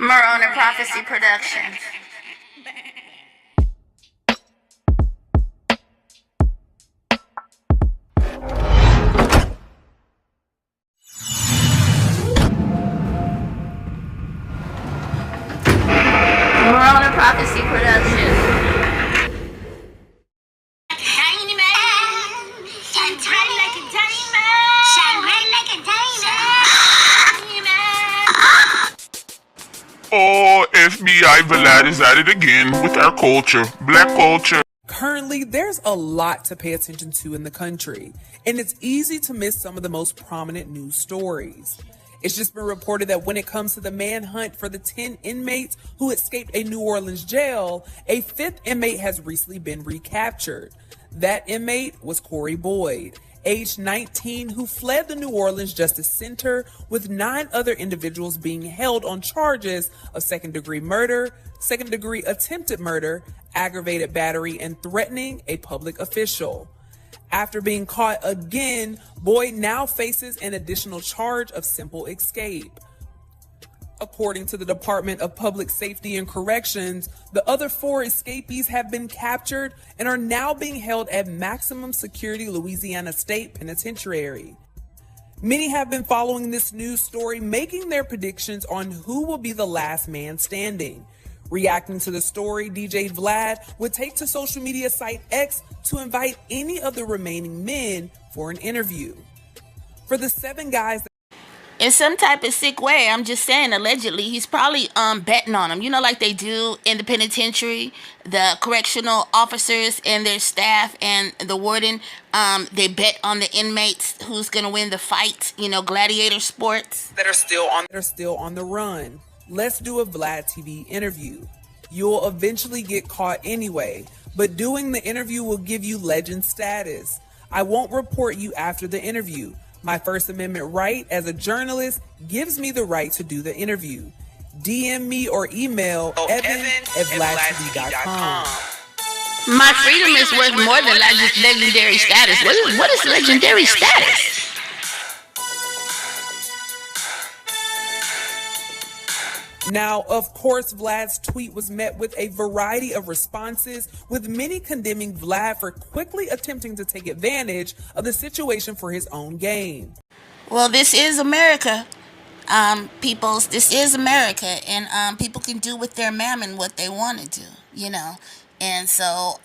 Morona Prophecy Productions. Morona Prophecy Productions. Oh, FBI VLAD is at it again with our culture, black culture. Currently, there's a lot to pay attention to in the country, and it's easy to miss some of the most prominent news stories. It's just been reported that when it comes to the manhunt for the 10 inmates who escaped a New Orleans jail, a 5th inmate has recently been recaptured. That inmate was Corey Boyd, age 19, who fled the New Orleans Justice Center, with 9 other individuals being held on charges of second-degree murder, second-degree attempted murder, aggravated battery, and threatening a public official. After being caught again, Boyd now faces an additional charge of simple escape. According to the Department of Public Safety and Corrections, the other 4 escapees have been captured and are now being held at maximum security Louisiana State Penitentiary. Many have been following this news story, making their predictions on who will be the last man standing. Reacting to the story, DJ VLAD would take to social media site X to invite any of the remaining men for an interview. For the 7 guys, In some type of sick way, I'm just saying, allegedly, he's probably betting on them. You know, like they do in the penitentiary, the correctional officers and their staff and the warden, they bet on the inmates who's going to win the fight, you know, gladiator sports. that are still on the run. Let's do a Vlad TV interview. You'll eventually get caught anyway, but doing the interview will give you legend status. I won't report you after the interview. My First Amendment right as a journalist gives me the right to do the interview. DM me or email evan@vladtv.com. My freedom is worth more than legendary status. What is legendary status? Now, of course, Vlad's tweet was met with a variety of responses, with many condemning Vlad for quickly attempting to take advantage of the situation for his own gain. Well, this is America, peoples. This is America, and people can do with their mammon what they want to do, you know. And so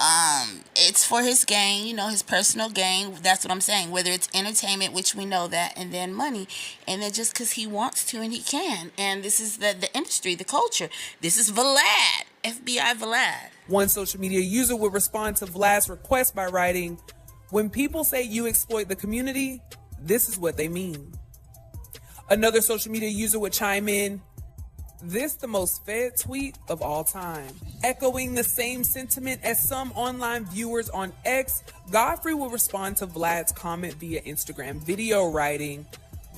it's for his gain, you know, his personal gain. That's what I'm saying. Whether it's entertainment, which we know that, and then money. And then just because he wants to and he can. And this is the industry, the culture. This is VLAD, FBI VLAD. One social media user would respond to Vlad's request by writing, "When people say you exploit the community, this is what they mean." Another social media user would chime in, "This the most fed tweet of all time." Echoing the same sentiment as some online viewers on X, Godfrey will respond to Vlad's comment via Instagram video, writing,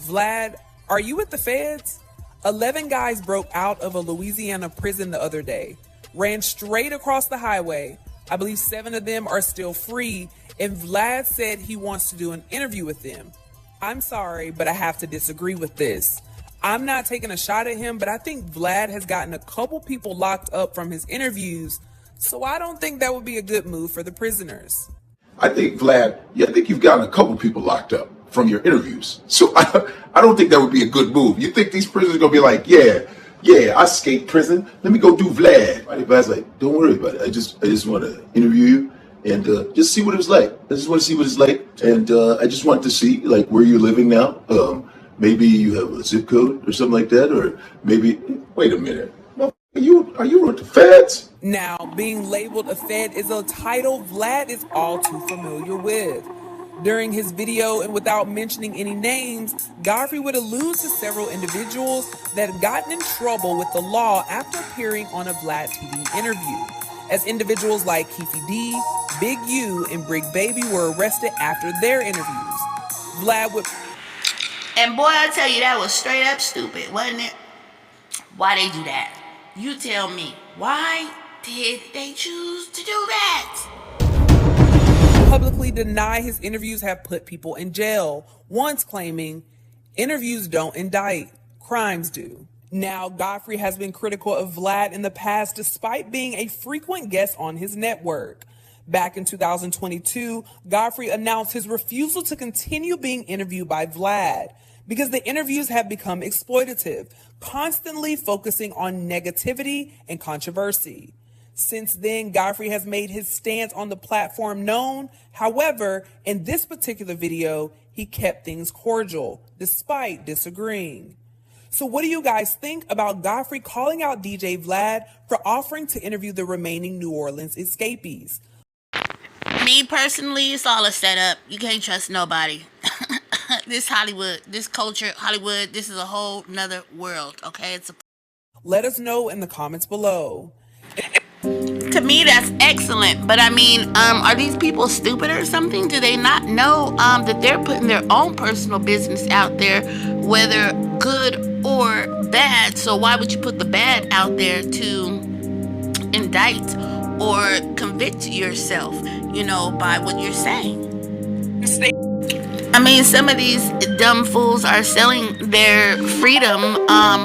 "Vlad, are you with the feds? 11 guys broke out of a Louisiana prison the other day, ran straight across the highway. I believe 7 of them are still free, and Vlad said he wants to do an interview with them. I'm sorry, but I have to disagree with this. I'm not taking a shot at him, but I think Vlad has gotten a couple people locked up from his interviews, so I don't think that would be a good move for the prisoners." I think, Vlad, I think you've gotten a couple people locked up from your interviews. So I don't think that would be a good move. You think these prisoners are going to be like, yeah, I escaped prison. Let me go do Vlad. Right? Vlad's like, don't worry about it. I just want to interview you and just see what it was like. I just want to see what it's like. And I just want to see, like, where you're living now. Maybe you have a zip code or something like that, or maybe, wait a minute, are you with the feds? Now, being labeled a Fed is a title Vlad is all too familiar with. During his video, and without mentioning any names, Godfrey would allude to several individuals that had gotten in trouble with the law after appearing on a Vlad TV interview, as individuals like Keefe D, Big U, and Brig Baby were arrested after their interviews. Vlad would... And boy, I tell you, that was straight up stupid, wasn't it? Why they do that? You tell me. Why did they choose to do that? Publicly deny his interviews have put people in jail, once claiming, "Interviews don't indict, crimes do." Now, Godfrey has been critical of Vlad in the past despite being a frequent guest on his network. Back in 2022, Godfrey announced his refusal to continue being interviewed by Vlad because the interviews have become exploitative, constantly focusing on negativity and controversy. Since then, Godfrey has made his stance on the platform known. However, in this particular video, he kept things cordial despite disagreeing. So what do you guys think about Godfrey calling out DJ Vlad for offering to interview the remaining New Orleans escapees? Me personally, it's all a setup. You can't trust nobody. This Hollywood, this culture, Hollywood, this is a whole nother world, okay? Let us know in the comments below. To me, that's excellent. But I mean, are these people stupid or something? Do they not know that they're putting their own personal business out there, whether good or bad? So why would you put the bad out there to indict or convict yourself, by what you're saying? I mean, some of these dumb fools are selling their freedom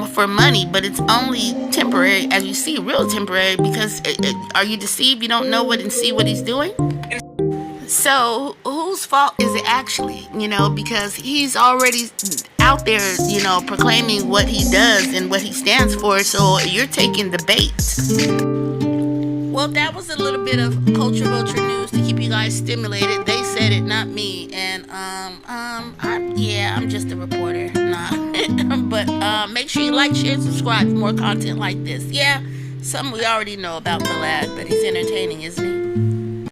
for money, but it's only temporary, as you see, real temporary, because are you deceived? You don't know what and see what he's doing? So whose fault is it actually, because he's already out there, proclaiming what he does and what he stands for, so you're taking the bait. Well, that was a little bit of Culture Vulture news to keep you guys stimulated. They said it, not me. And I'm just a reporter. Nah. But make sure you like, share, and subscribe for more content like this. Yeah, something we already know about VLAD, but he's entertaining, isn't he?